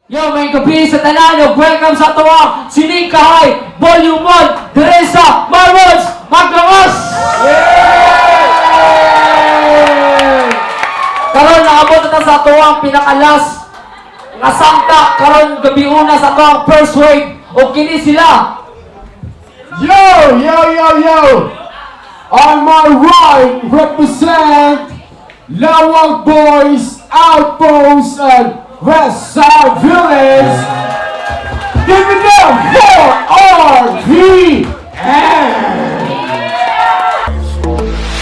Yo, may gabi sa tanan, welcome sa tuwa Sining Kahay Volume 1 dire sa Marvels Magdangos! Karon naabot na sa tuwang pinakalas nga sangta karon gabi una sa tuwang first wave o kini sila. Yo, yo, yo, yo! On my right, represent Lawag Boys Outpost and Westside Village. Give it up for RPN!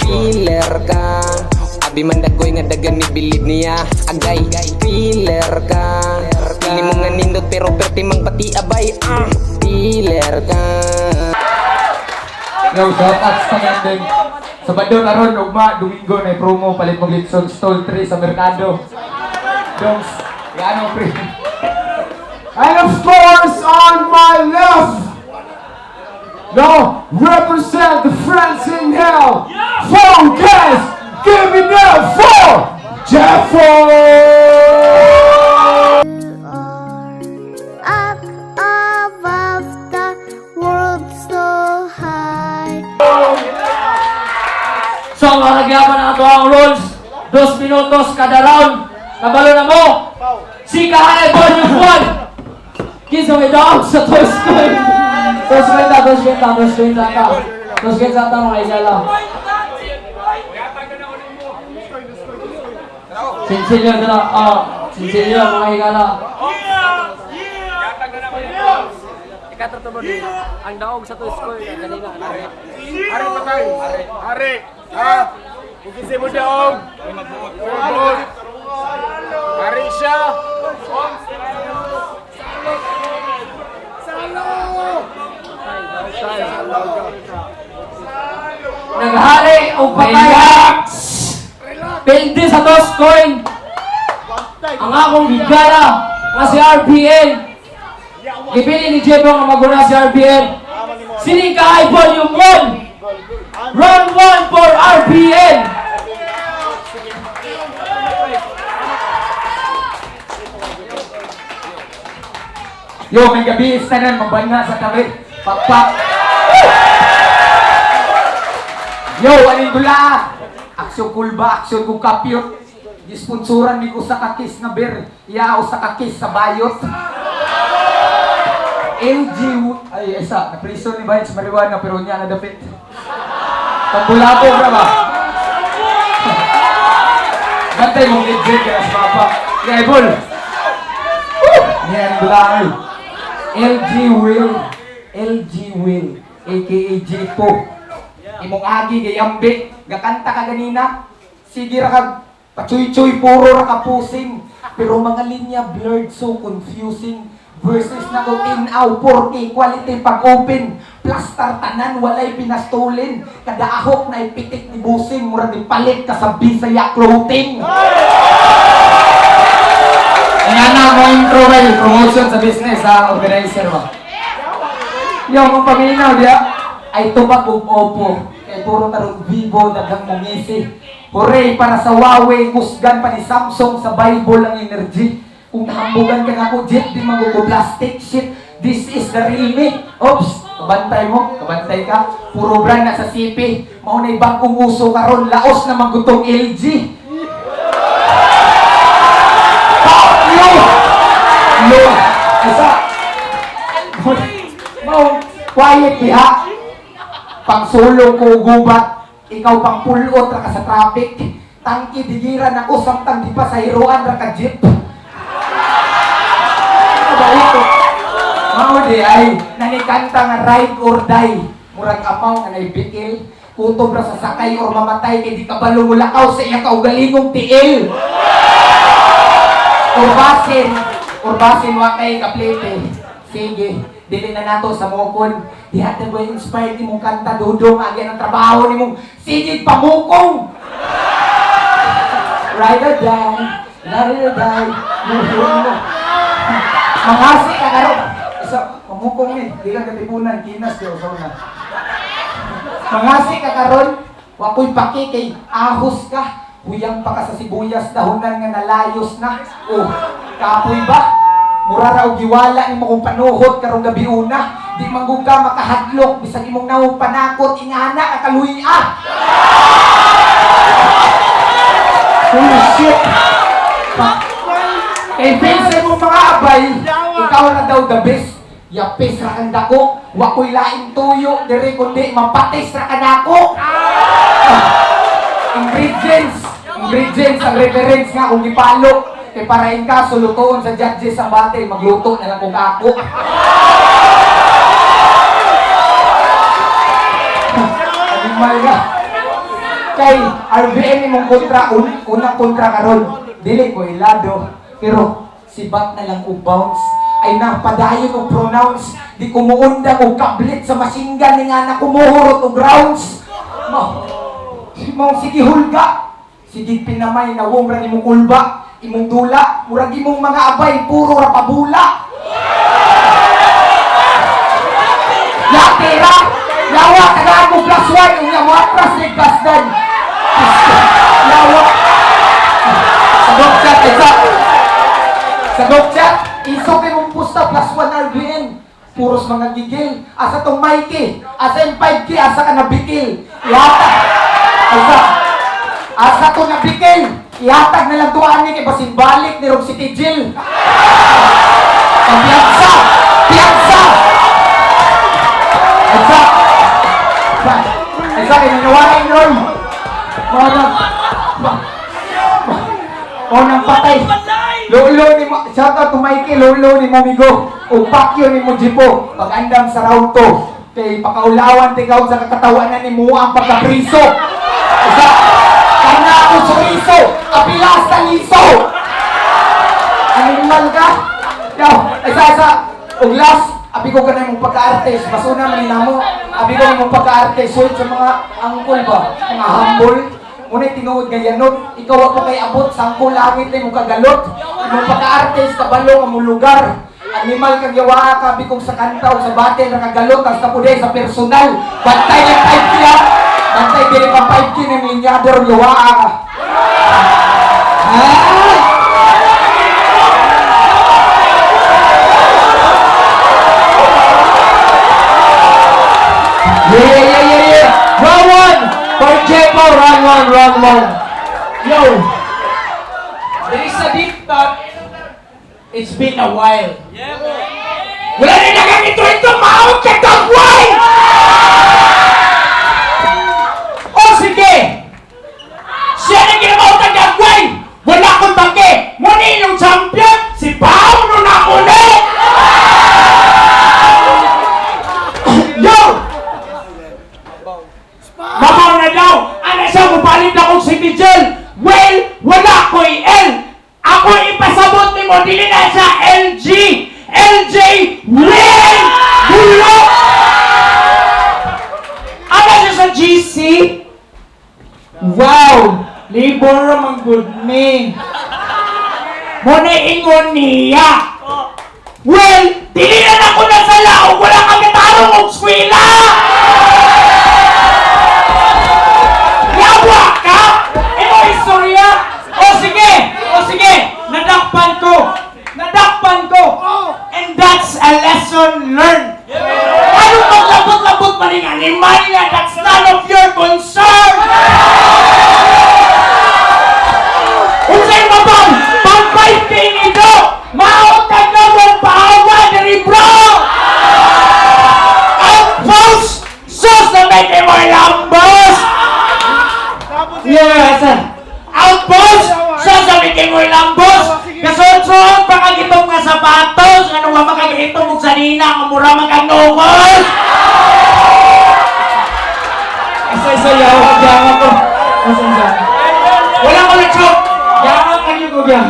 Filler ka abi man dagoy nga dagan ni bilid niya agay filler ka pili mo nga nindot pero perti mang pati abay filler ka. Yo, shoutouts sa ending. Sabado na ron, ugma, Domingo na promo, palit mo Litson Stall 3 sa Mercado. Dongs, yan pre. And of course, on my left, now represent the friends in hell. Focus! Give it up for Jeffo! Up above the world so high. So, maragyaman ang atuang rules 2 minutos kada round. Kabalo na mo si Kahay Volume 1 kinsa may daog sa Toys Coin. Toys Coin ta mga igala. Sinsilyo na sinsilyo mga igala. Ikatatubod ang daog sa Toys Coin kanina. Hari patay! Hari! Ha? Kukisi mo daog! Magbuot! Hari siya! Naghari o patay. Pindi sa Toys Coin. Ang akong igala nga si RPN. Gipili ni Jebo nga maguna si RPN. Sining Kahay Volume 1. Round 1 for RPN. Yo, may gabi, istanan, magbanga sa tabi. Pakpak. Yo, aning dula. Aksyon kulba, aksyon kong kapyot. Disponsoran ni ko sa kakis na beer. Iyao sa kakis sa bayot. LG, ay, isa, na-prison ni Bayan sa marijuana, pero niya nadapit. Pambulabo ka ba? Bantay mong legit ka sa papa. Yeah, Bull. Yan, bulay. LG Will, aka J-Po. Imong agi kay Ambe, gakanta ka ganina. Sige ra kag pachuy-chuy, puro ra ka pusing. Pero mga linya blurred, so confusing. Verses na ko in-aw, 4K quality pag-open. Plastar tanan, walay pinastolin. Kada ahok na ipitik ni busing, murag ipalit ka sa Bisaya clothing. Ayan na mo intro kayo, promotion sa business sa organizer ba? Yung kung paminaw diya, ay tupak kong Oppo. Kaya puro tarong Vivo, dagang mungisi. Hooray para sa Huawei, kusgan pa ni Samsung sa Bible ang energy. Kung nahambugan ka na ko, jet, di magugo plastic shit. This is the real me. Oops, kabantay mo, kabantay ka. Puro brand na sa CP. Maunay bagong uso karon, laos na magutong LG. Lo, isa. Mau, quiet diha. Pangsulong ko gubat, ikaw pang pulot ra ka sa traffic. Tangki digiran ako samtang di pa sa hiruan ra ka jeep. Balito. Mau di ay nanikanta nga ride or die. Murag amaw nga naibikil. Kutob ra sa sakay or mamatay kay di ka balumulakaw sa iya kaugalingong tiil. Urbasin wa kay kaplete. Sige, dili na nato sa mukon. Diha na ba inspired imong kanta dudong agi ang trabaho nimong sigig pamukong. Ride or die. Mangasi ka karon. Isa pamukong ni, di ka katipunan kinas di usona. Mangasi ka karon, wa ko'y paki kay ahos ka. Huyang pa ka sa sibuyas dahonan nga nalayos na. Oh, kapoy ba? Mura raw giwala nimo kung panuhot karong gabi una. Di manggug ka makahadlok bisag imong nawong panakot ingana ka kaluya. Holy shit! Kay Vincent mo mga abay, ikaw na daw the best. Yapis ra kang dako, wa ko'y laing tuyo, diri kundi mapatis ra ka nako. Ingredients ang reference nga kung ipalo. Kay parain ka, sulutoon sa judges ang bate, magluto na lang kung ako. Animal ka. Kay RBN mong kontra, unang kontra karon, dili ko ilado. Pero si Bat na lang kong bounce, ay napadayon og pronounce. Di ko muundang og kablit sa masinggan ni nga na kumuhurot og rounds. Mong sige hulga, sige pinamay na wong ni mong kulba. Imong dula, murag imong mga abay, puro ra pabula. Yatira, yawa, tagaan mo plus one, yung yawa, plus leg plus dan. Yawa. Sa group chat, isok imong pusta plus one RBN. Puros mga gigil. Asa tong Mikey, asa yung 5K, asa ka nabikil. Yata. Asa to nabikil. Ihatag na lang tuwaan ni kay basin balik ni Rob City Jill. Piyansa! Isa kay nanawaray Roy. Nang patay. Lolo ni mo, shout out to Mikey, lolo ni mo migo. O pakyo ni mo jipo. Pag-andam sa rauto. Kay pakaulawan tigaw sa kakatawanan ni mo ang pagkapriso. Isa. Kana ako suriso, apilas na liso. Animal ka? Yaw, isa, uglas, abi ko ka na yung pagka-artist, basuna malina mo, abi ko yung pagka-artist, sulit sa mga angkol ba, mga humble, ngunit tinuod nga yanot, ikaw ako kay abot, sangko langit na yung kagalot, yung pagka-artist, kabalo ka mo lugar, animal kang yawa ka, abi kong sa kanta o sa bate, nakagalot, tas kapuday sa personal, bantay lang type siya, bantay dili pa 5K ng linyador yawa ka. Yeah. Round one for Jepo. Round one. Yo, there is a deep thought. It's been a while. Wala rin nagang ito maawag ka tagway! O sige! Siya na ginamaw ka tagway! Wala akong bangke! Muni yung champion! Si Paulo na muli! Yo! Mabaw na daw! Ano siya, mapalit akong City Jail! Well, wala ko i-L! Ako ipasabot ni mo, dili na siya LG! LJ Win! Bulok! Ano siya sa GC? Wow! Libor ramang good me! Muna ingon niya! Well, dili na ako na sa laog! Wala kang gitarong og skwila! Yawa ka! Ito istorya! O sige! Nadakpan ko! And that's a lesson learned! Ano pag labot-labot pa rin animal niya? That's none of your concern! Unsay mabaw! Pag-5K nito! Mautag na mong paawa dari bro! Outpost! Sus na may kayo mga lambos! Yes! Outpost! Sus na may kayo mga lambos! Kasod-sod pa kagitong nga sapatos! Ano nga makagitong mong sanina ang mura magkanukos! Isa-isa yaw ang jawa ko! Wala ko na chok! Yaman ka niyo ko yan!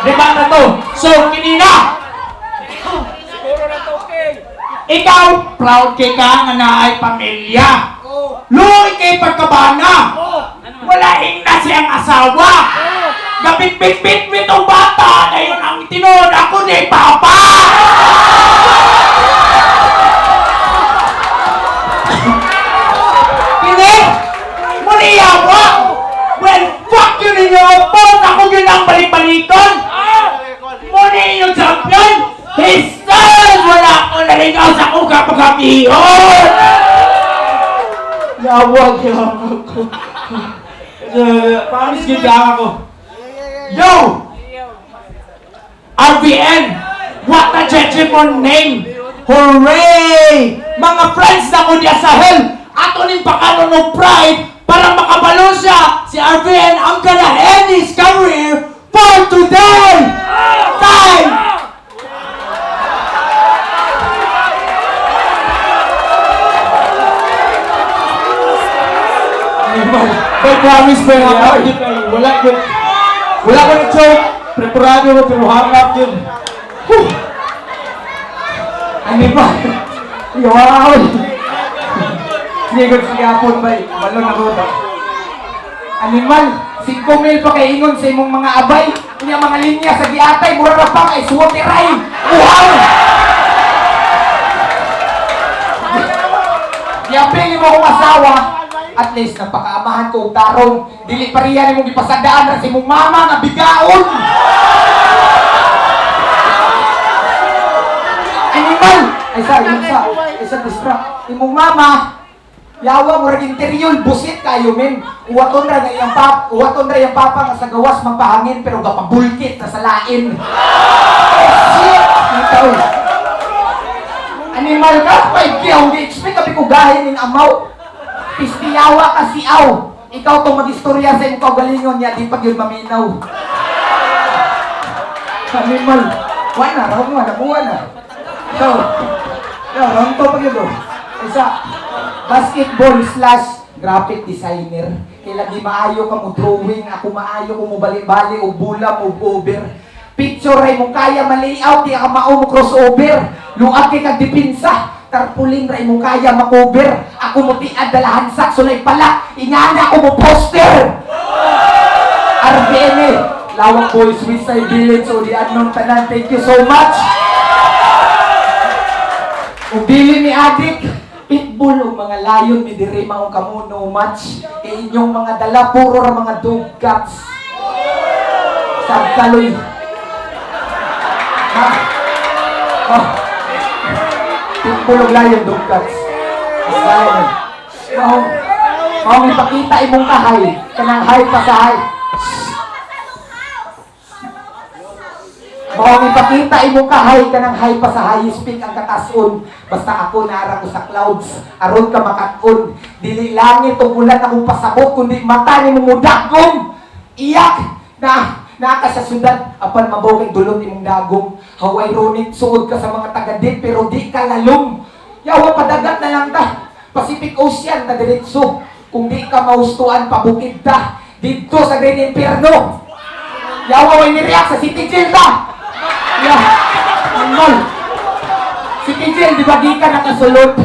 Lima na to. So, kinina. Ikaw, proud kay ka nga naay pamilya. Luoy kay pagkabana. Wala na siyang asawa. Gabit-bit-bit ang bata. Ngayon ang tinuod ako ni Papa. Kini, muliyawa. Well, fuck you ninyo. Pon ako yun ang balik-balikon. Muni yung champion. History! Wala ko naligaw sa kong kapag-kapihon! Yawag ko. Promise kita ako. Yo! RBN! What a judgment name! Hooray! Mga friends na ko diya sa hell! Ato ning pakanon ng pride para makabalo siya! Si RBN ang gonna end his career for today! Time! May promise pa yung ako, wala ko na joke, preparado ko pero hanap yun. Ano ba? Wow! Hindi ko sigapon ba, balon na roda. Animal, 5 mil pa kay ingon sa imong mga abay, yung mga linya sa giatay, mura na pa kay suwatiray. Wow! Diapili mo akong asawa, at least napakaamahan ko og tarong dili pa riyan imong gipasadaan ra sa imong mama nga bigaon. Animal ay sa distract imong mama yawa mo ra interior busit kayo men uwaton ra yang papa nga sa gawas magpahangin pero gapabulkit na sa lain. Shit ikaw animal ka pay kiyaw di expect kapi ko gahin ning amaw. Pistiyawa ka si Aw. Ikaw tong mag-istorya sa imong kaugalingon niya, di pag yun maminaw. Animal. Wala na, raw mo, nakuha na. So, raw to pag yun. Isa, basketball / graphic designer. Kaya di maayo ka mo drawing, ako maayo ko mo bali-bali, o bula, o over. Picture ay mo kaya ma-layout, di ka mao mo crossover. Luag kay kag dipinsa. Tarpulin ra imong kaya makover. Ako mo tiad dalahan sakso na pala. Ingana ako mo poster. RBN Lawak Boys Suicide Village o di Adnon tanan. Thank you so much. Kung dili ni Adik Pitbull o mga layon mi diri maong kamo no match. Inyong mga dala puro ra mga dog cats. Sabkaloy. Pitbull og layon dog cats. Mau ipakita imong kahay kanang hay pa sa hay. Mau ipakita imong kahay kanang hay pa sa high speak ang katason. Basta ako naara ko sa clouds aron ka makat-on. Dili langit ug ulan akong pasabot kundi mata ni mong dagom. Iyak na naka sa syudad apan mabaw kay dulot imong dagom. How ironic suod ka sa mga taga-dit pero di ka lalong. Yawa padagat na lang ta. Pacific Ocean na diretso. Kung di ka maustuan pabukid ta dito sa Green Inferno. Yawa way nireact sa City Jail ta. Normal. City Jail di ba di ka nakasulod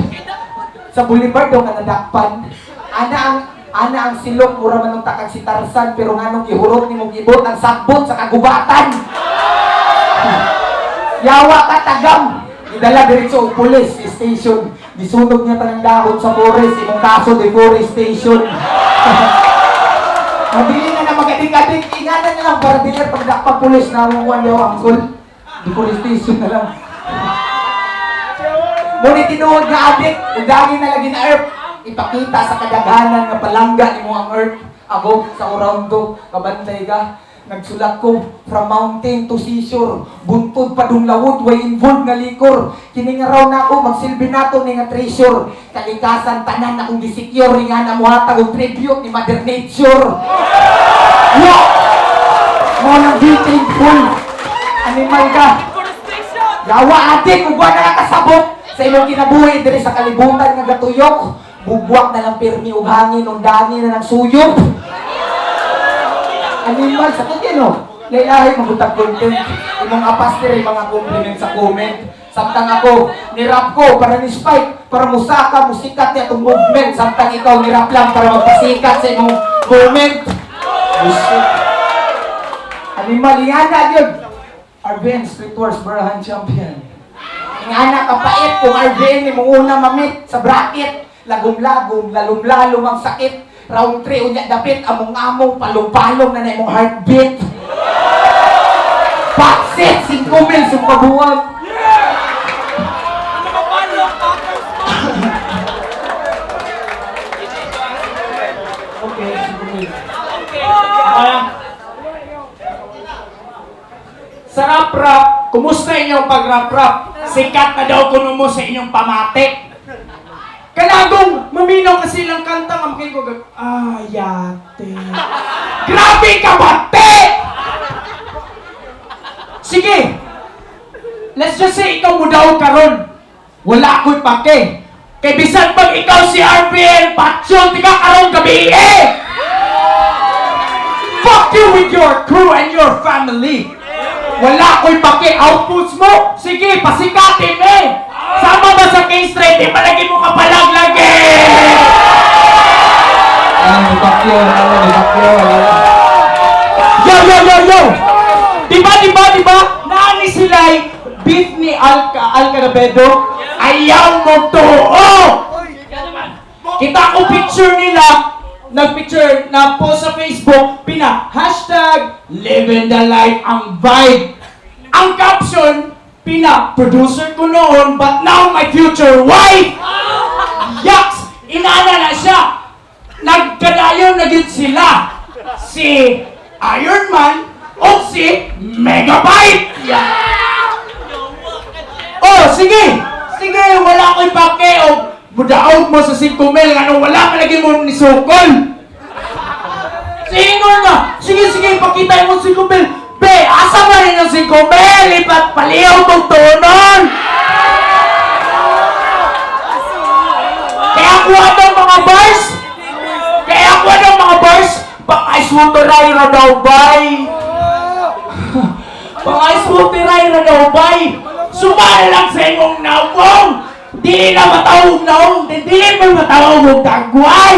sa Boulevard daw ka nadakpan. Ana ang silok mura man ng takag si Tarzan pero nganong ihurot ni mong ibot ang sakbot sa kagubatan. Yawa ka tagam. Idala diretso og police station. Disunog niya tanang dahon sa forest. Imong kaso deforestation. Mabili na na magadik-adik. Ingatan na lang para dinner pagdakpa police na umuwan yaw angkol. Deforestation na lang. Ngunit tinuod nga adik. Ugangin na lagi na earth. Ipakita sa kadaghanan nga palangga ni mo ang earth. Ako sa around to. Kabantay ka. Nagsulat ko, from mountain to seashore, buntod pa dung lawod, way involved nga likor. Kini nga raw na ako, magsilbi nato ni nga treasure. Kalikasan, tanan na kong disecure, nga na muhatag og tribute ni Mother Nature. Yo! Mo nang beating full. Animal ka. Yawa adik, kung buwan na nakasabot sa imong kinabuhi, diri sa kalibutan nga gatuyok. Bubwak na lang pirmi og hangin, og dangin na ng suyok. Animal, sakit yan o. Lahi magutag content. Imong apas diri mga compliment sa comment. Samtang ako, nirap ko para ni Spike, para musaka, musikat niya itong movement. Samtang ikaw nirap lang para magpasikat sa imong movement. Bullshit. Animal, ingana yun. RBN, Street Wars, Barahan Champion. Ingana kapait kung RBN ni mong una mamit sa bracket. Lagom-lagom, lalom-lalom ang sakit. Round 3, unya dapit, among-among, palong-palong na na imong heartbeat. Paksit, 5,000 sa pabuwag. Okay, 5,000. Sa rap-rap, kumusta inyong pag-rap-rap? Sikat na daw kuno mo sa inyong pamatik. Kanagong, maminaw kasi lang kanta, ngamakin ko, yate. Grabe ka, bate! Sige, let's just say ikaw mo daw karon. Wala ako'y pake. Kay bisan pag ikaw si RBN, patsyon, di ka karon gabi eh! Fuck you with your crew and your family! Wala ko'y pake, outputs mo! Sige, pasikatin eh! Sama ba sa K-Straight? Di palagi mo kapalag lagi! Bakyo. Yo! Diba? Nani sila'y beat ni Alcarabedo? Ayaw mo to! Oh! Kita ko picture nila, nag-picture na post sa Facebook, hashtag living the life ang vibe. Ang caption, producer ko noon, but now my future wife. Yaks! Inana na siya. Nagkadayon na din sila. Si Iron Man o si Megabyte. Oh, sige, wala ko'y pake o budaog mo sa 5,000 ano, wala ka lagi mo ni Sokol. Singon na! Sige, pakita mo 5,000. Be, asa ba rin ang 5,000? Lipat paliyaw tong tunon! Kaya kuha ng mga bars! Pang-ice-wateray na daw, bay! Pang-ice-wateray na daw, bay! Sumala lang sa imong nawong! Di na matawag nawong! Di mo matawag mong tagway!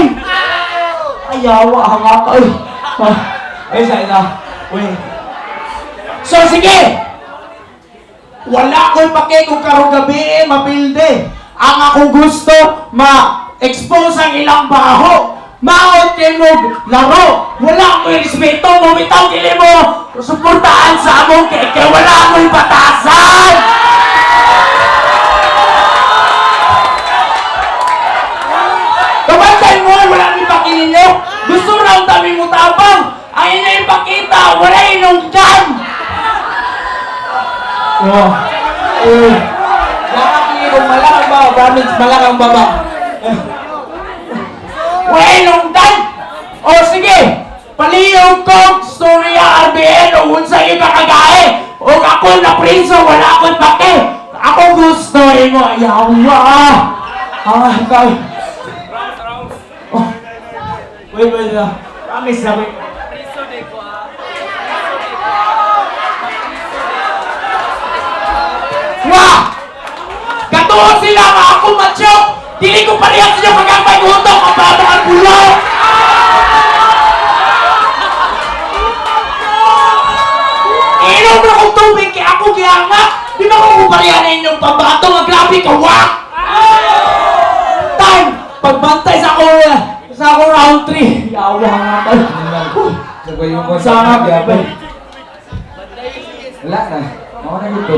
Ayawa, hanga ka, uy! Isa. Uy. So, sige! Wala ko'y pake kung karong gabi mapilde. Ang akong gusto, ma-expose ang ilang baho. Maot kayo laro. Wala ko'y respeto. Bumitaw kili mo. Suportaan sa among kaya wala ko'y batasan. Kabantay mo, wala ko'y pakininyo. Gusto mo na ang daming mutabang. Ang inyo ipakita, wala inong dyan. Oh. Nakakilong malakang ba? Damage malakang baba. Wala inong dyan. O sige, paliyog kong storya RBN o unsa yung kakagahe. O ako na prinso, wala akong pake. Ako gusto mo, yawa. Ikaw. Oh. Wait na. Promise na, wait. Wah! Katuon sila nga ako macho! Dili ko parehas siya magambay gutok ang babang bulo! Inom na kong tubig kaya ako giyanga! Di ba ko parehan na inyong pambato nga grabe ka wak! Time! Pagbantay sa ako round 3! Yawa nga tayo! Sabay mo sa mga gabay. Wala na. Ako na ito.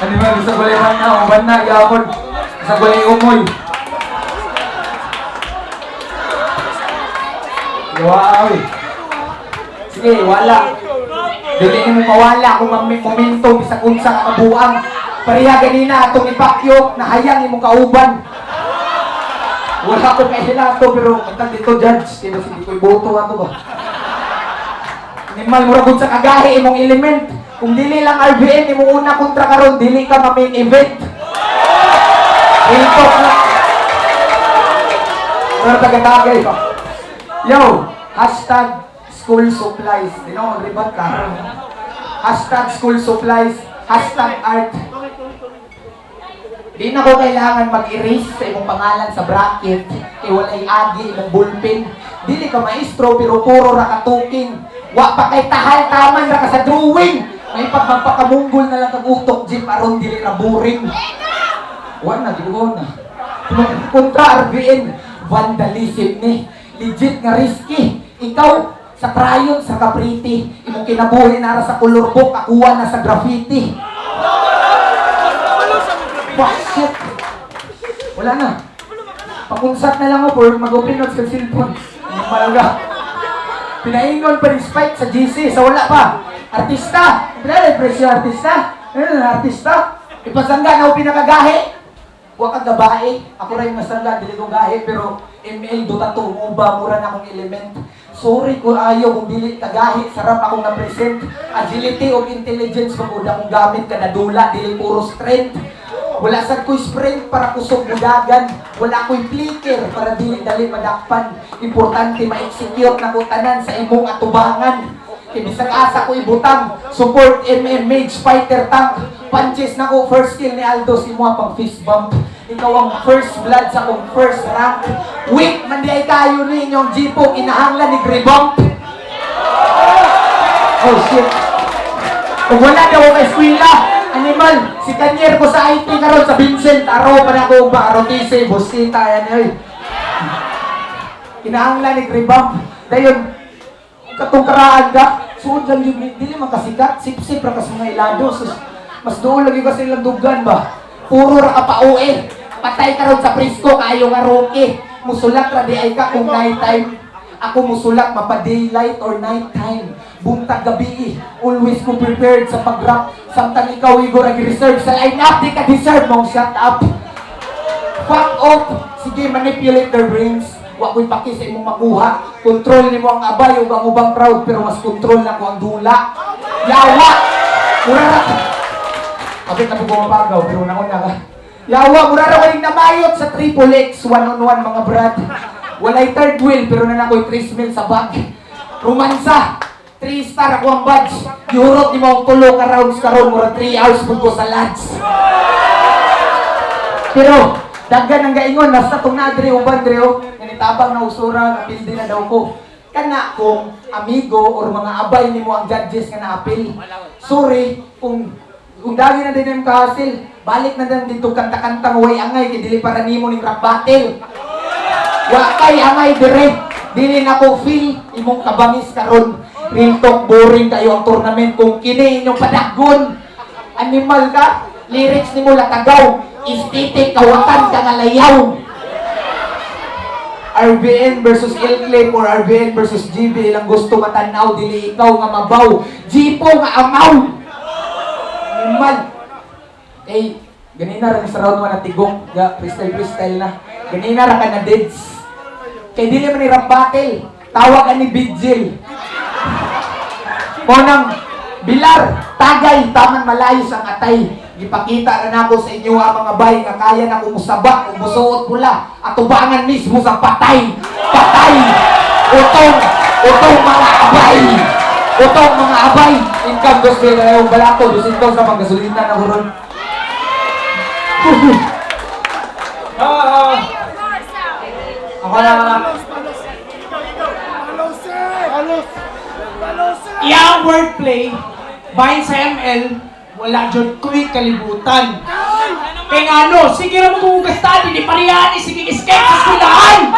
Ano ba? Gusto ko lang na. Uban na. Gapon. Gusto ko lang umoy. Wow. Sige, wala. Dili mo mawala kung momento bisa kung sa kabuang. Pareha ganina atong ipakyo na hayang imong kauban. Wala ko kailangan to pero matag dito judge. Kaya hindi ko iboto ato ba? Animal mura sa kagahi imong element. Kung dili lang RBN imong una kontra karon dili ka ma-main event. Hiltok na. Pero tagagay pa. Yo, hashtag school supplies. Di na mag-ribat ka. Hashtag school supplies. Hashtag art. Di na ko kailangan mag-erase sa imong pangalan sa bracket. Kaya walay agi imong ballpen. Dili ka maestro pero puro ra katuking. Wa pa kay tahal taman ra ka sa drawing. May pagmagpakamunggol na lang kag utok jeep aron dili ra boring. Wa na digo na. Kontra RBN, vandalism ni. Legit nga risky. Ikaw sa crayon sa kapriti, imong kinabuhi na ra sa color book, akuha na sa graffiti. Fuck shit. Wala na. Pakunsat na lang ako for mag-open notes sa cellphone. Ang malaga. Pinaingon pa rin spike sa GC, sa wala pa. Artista! Pinalay presyo artista? Ano na artista? Ipasangga na ako pinakagahe. Huwag kang gabae. Ako rin masangga, dili kong gahe. Pero ML, duta to, uba, mura na akong element. Sorry kung ayaw kung dili kagahe. Sarap akong na-present. Agility o intelligence, pagod akong gamit ka dula, dili puro strength. Wala sa ko'y sprint para kusog budagan. Wala ko'y flicker para dili-dali madakpan. Importante ma-execute na kutanan sa imong atubangan. Ibisang asa ko ibutang. Support MM Mage Fighter Tank. Punches na ko first kill ni Aldo. Si mo pang fist bump. Ikaw ang first blood sa kong first rank. Weak man di ay kayo ninyong jeepo. Inahanglan ni Gribump. Oh shit. Kung wala daw ako eskwela, animal, si Kanyer ko sa IT karon sa Vincent, araw pa na ko ba, Arotise, Bosita, yan yun. Kinahanglan ni Gribump. Dayon, katong karaan ka, suod lang yung dili makasikat, sip-sip ra kas mga ilado. Mas doon lagi kasi lang dugan ba? Puro ra ka pa uwi. Patay ka ron sa presko, kayo nga rookie. Musulat ra di ay ka kung night time. Ako musulat mapa daylight or night time. Buntag gabi, always ko prepared sa pag-rap. Samtang ikaw igor ag-reserve sa line-up, di ka deserve mong shut up. Fuck off! Sige, manipulate their brains. Wa ko'y paki sa imong makuha. Control ni mo ang abay o ang ubang crowd, pero mas control na ko ang dula. Yawa! Murara! Kapit na po bumapagaw, pero nauna ka. Yawa! Murara waling namayot sa triple X, one-on-one mga brad. Walay third wheel, pero na nako'y 3 mil sa bag. Romansa! 3 star ako ang badge. Europe ni mo ang tulo ka rounds karon mura 3 hours pud ko sa lunch. Pero daggan ang gaingon nasa tong nadre uban dreo tabang na usura nga pildi na daw ko. Kana kung amigo or mga abay nimo ang judges nga na-appeal. Sorry kung dagi na din yung kahasil. Balik na din dito kanta-kanta way angay kay dili para nimo ning rap battle. Wa kay angay dire. Dili na ko feel imong kabangis karon. Real talk, boring kayo ang tournament kung kini inyong padagon. Animal ka, lyrics ni mo latagaw, estetik, kawatan ka nga layaw. RBN versus Ilklip or RBN versus GB, ilang gusto matanaw, dili ikaw nga mabaw, Jipo nga amaw. Animal. Eh, ganina rin sa round 1 na tigong, freestyle na. Ganina rin ka na deads. Kaya dili man ni rap battle, tawag ka ni Bidjil. Konang bilar, tagay, taman malayos ang atay. Ipakita na nako sa inyo ang mga bay nga kaya na kumusabak, kumusuot pula, at tubangan mismo sa patay. Patay! Utong mga abay! Utong mga abay! Income gusto na yung balato, dusin ko sa panggasolina na huron. Ako na Iyang wordplay, bahin sa ML, wala dyan ko'y kalibutan. Kaya nga ano, sige naman kung gastadi, di pariyani, sige escape sa skulahan!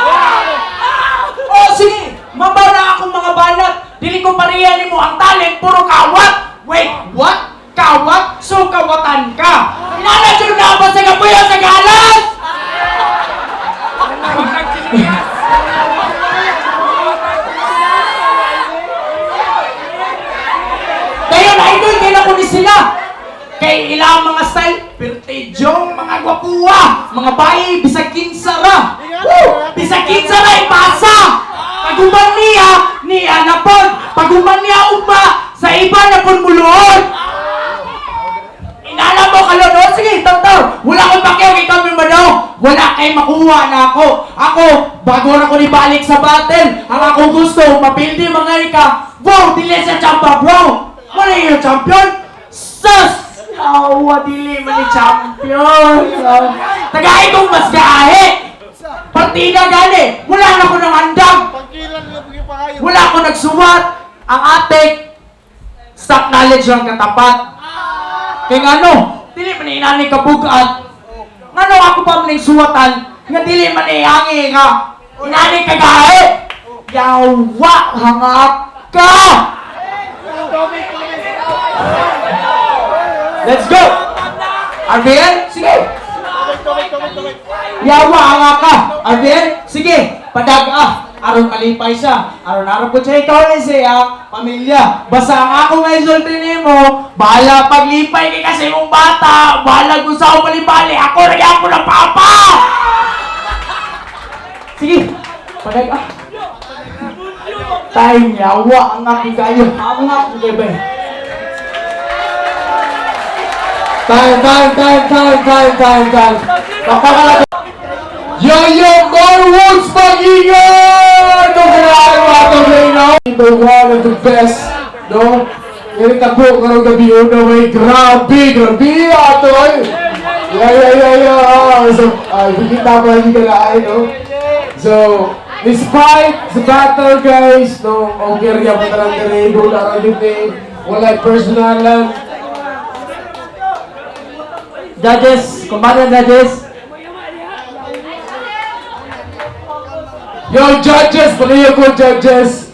O sige, mabaw na akong mga banat, dili ko pariyani mo ang talent, puro kawat! Wait, what? Kawat? So kawatan ka! Nanadyo na ba sa kapuyo sa galas? Idol kaya na ko ni sila. Kay ilang mga style, pertedyong mga gwapuwa, mga bayi, bisag kinsara. Bisag kinsara ipasa. Paguman niya na pod. Paguman niya ugma, sa iba na pod muluod. Inala mo kalon, o sige, taw. Wala ko pakiyaw, ikaw may madaw. Wala kay makuha na ako. Ako, bago na ko nibalik sa battle, ang akong gusto, mapildi mga ika. Wow, dili sa champa, bro! Wala yung champion? Sus! Awa, dili man ni champion. Tagay kong mas gahe! Partida gali! Wala na ko ng handang! Wala ko nagsuwat! Ang atik, stock knowledge lang katapat. Kaya nga no, dili man inani kabugat. Nga no ako pa maning suwatan, nga dili man ihangi nga. Inani kagahe! Yawa, hangak ka! Let's go! Arvin, sige! Yawa, hangak ka! Arvin, sige! Padag aron kalipay siya. Aron po siya ikaw na siya, pamilya. Basta ang ako may sulti nimo, bahala paglipay kay kasi mong bata. Bahala kung saan bali-bali. Ako rin ako ng papa! Sige, padag Time yawa ang aking kayo. Ang aking gabi. Time. Napakalaga. Yo, more words mag-ingat! The one of the best, no? Ngayon tabo, karong gabi una may grabe ato ay! Yeah. So, bigit na ba yung galaay, no? So, despite the battle, guys, no? Okay, riyan mo talang gari, doon lang yung thing. Wala personal lang. Judges, kumbaga judges. Yo, judges! Palayo ko, judges!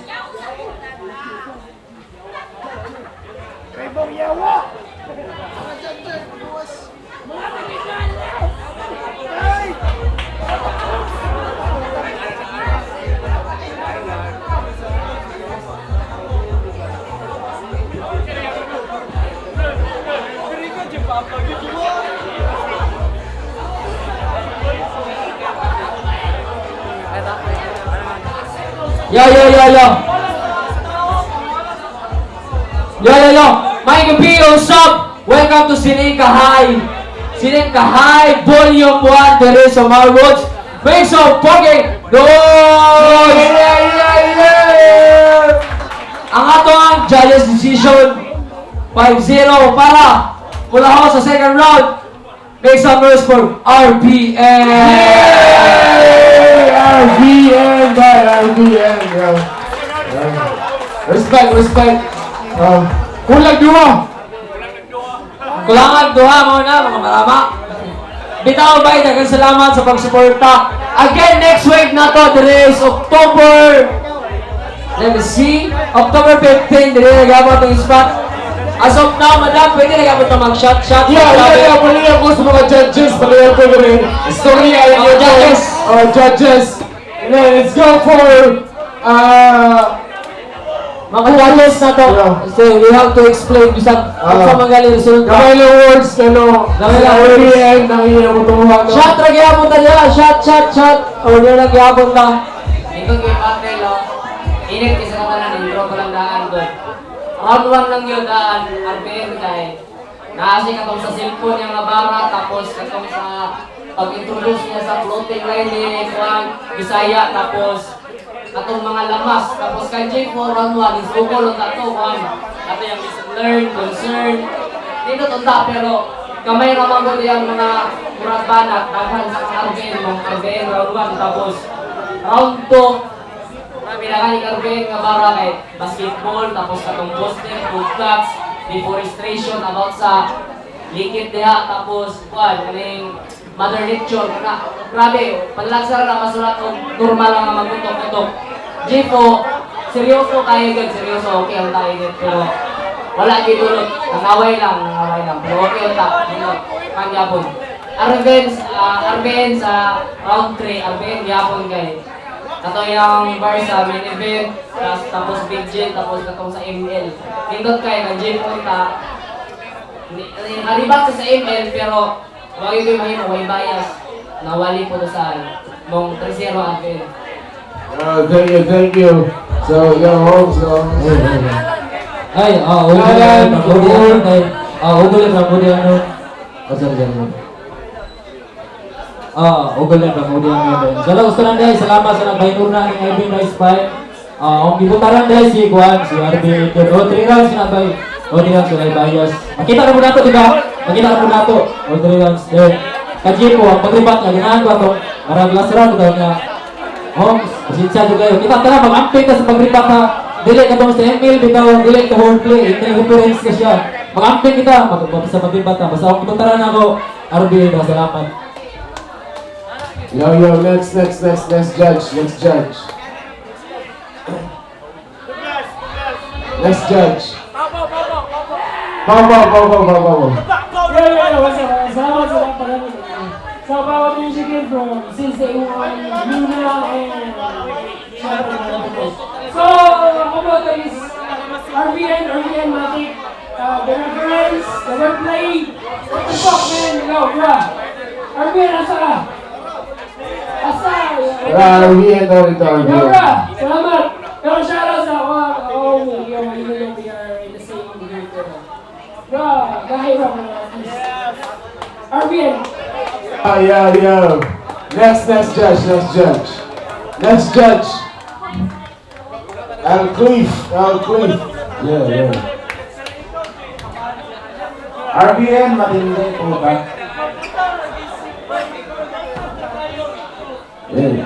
Yo. My gabi, what's up? Welcome to Sininka High. Sininka High, Volume 1, Teresa Marwoods. Make some fucking noise! Ang ato ang judges decision 5-0 para mula ako sa second round. Make some noise for RPN! RPN! Respect! Kulang duha mo na mga marama. Bitaw bay, daghang salamat sa pagsuporta. Again, next week na to, there is October, let me see, October 15, dire nagabot ang spot. As of now, madam, pwede nagabot na mag-shot. Yeah, palihan ko sa mga judges, palihan ko rin. Storya, yung judges. Let's go for, mga judges na to. So, we have to explain sa magaling resulta. Gamay lang words, nangiyan mo tumuha. Shot, nagyapon ta nila. Shot. Order nagyapon ta. Ito kay Patel, init kasi ka na intro ko lang daan doon. Round 1 lang yun daan, RPM kay naasi ka sa cellphone niya nga bara, tapos katong sa pag-introduce niya sa floating line ni Juan Bisaya, tapos katong mga lamas, tapos kay J4 round 1 is Google on to Juan. Ato yung learn, concern, dito tunta pero kamay naman ko yung mga murag banat, daghan sa RPM round 1, tapos round 2, pinakani RPM nga bara kay basketball, tapos katong poster, food plots, deforestation, about sa likid diha, tapos kaning Mother Nature, grabe, panlagsara na masulat o normal lang nga magputok-putok. Jipo, seryoso kayo good, seryoso, okay ang tayo good, pero wala gidulot, nangaway lang, pero okay ang tayo, kangyapon. RBN sa round 3, RBN gyapon kay ato yung bar sa main event, tapos big J, tapos katong sa ML. Nindot kay na J punta, haribak sa ML, pero wag yung mahimo, may bias. Nawali po sa mong 3-0 RBN. Thank you. So, your home, so... Ay, ulit ang budi ano. Ugol na bang uli ang yun. So, gusto lang dahil, salamat sa nagbahinur na ng Edwin Rice Pie. Ang gibutaran dahil si Juan, si RB, o 3 rounds sinabay. O 3 rounds ay bias. Makita na po nato, diba? Makita na po nato. O 3 rounds. Then, kajipo, ang pagribat niya, ginahan ko ito. Marang last round daw niya. Homes, pasensya nyo kayo. Kita tara, mag-update na sa pagribat ha. Dili ka itong sa Emil, bitaw, dili ka wordplay. Hindi reference ka siya. Mag-update kita, sa pagribat ha. Basta kung gibutaran ako, RB, salamat. Yo, next judge. Next judge. Pau. So, bawat music yun from Since Luna and so, about this RBN Matic, the reference, the wordplay, what the fuck man, go, bro. RBN, asa ka? Asa? RBN daw ito, Yo, RBN. bro, salamat. Pero shoutout sa ako, we are in the same group. Bro, dahil bro, RBN. Yo. Next judge. Al Cliff. Yeah. RBN, matindi po ba? Yeah.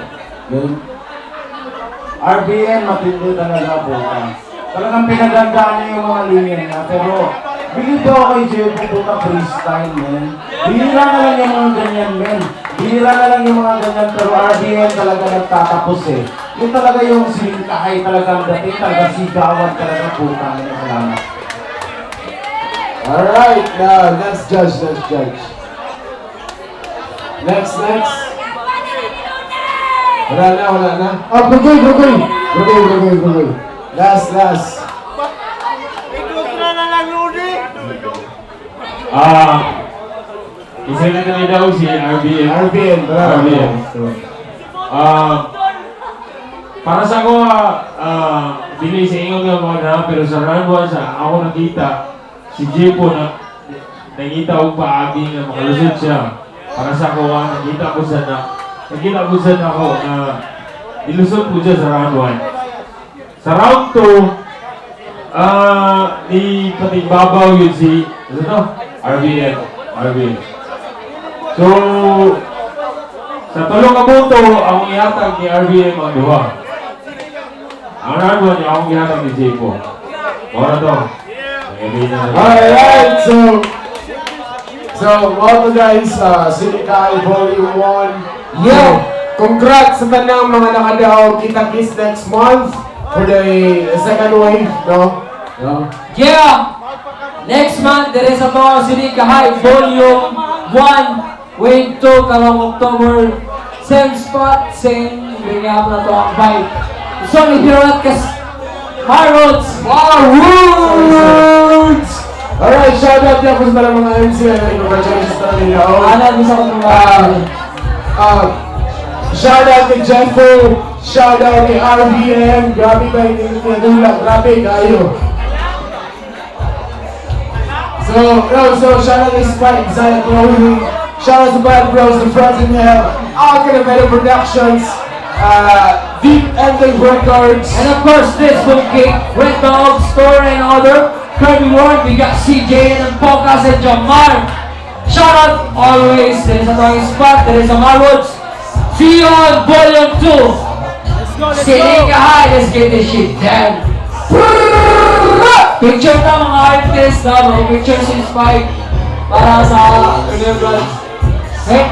RBN, matindi talaga po ba? Talagang pinagandaan niya yung mga linya niya, pero bilib daw kay Jebo po ka freestyle, man. Bihira na lang yung mga ganyan, man. Bihira na lang yung mga ganyan, pero RBN talaga nagtatapos eh. Yung talaga yung sinikahay talagang dating, talaga sigawan talaga po kami. Salamat. Alright, now next judge. Next. Wala na. Oh, Brugoy. Last. Isa na kami daw si RBN. So, para sa ako, bili sa inyo nga mga na, pero sa round 1 sa ako nakita, si Jepo na nakita ko paagi na makalusot siya. Para sa ako, nakita ko sa ako na nilusot ko siya sa round 1. Sa round 2, ni patigbabaw yun si, RBN. So, sa tulong kabuto, ang ihatag ni RBN mga duwa. Ang round 1 niya, akong ihatag ni Jepo. Ora to. Alright, so welcome guys, Sinikai Volume 1. Yo! Congrats sa tanang mga nakadaog. Kita-kits next month for the second wave, no? Yeah! Next month, there is a mga Sinika High Volume 1, Wave 2, karong October. Same spot, same ringap na to ang vibe. So, if you're not Marrods! Alright, shout out niya po sa mga MC and congratulations sa nila. Alam mo sa mga Shout out kay Jenfo, shout out kay RBM, grabe kayo tinutulak, grabe kayo. So shout out kay Spike, Zion Clothing, shout out to Bad Bros, The Frozen Hell, all kind of better productions, Deep Ending Records, and of course, this will kick Red Dog Store and other Kirby Ward. We got CJ and Pocas and Jamar. Shout out always. There is a toy spot. There is a Marwoods. See you on Volume 2. Sinika High. Let's get this shit done. Picture na mga artists na. Mga picture si Spike para sa remembrance. Hey.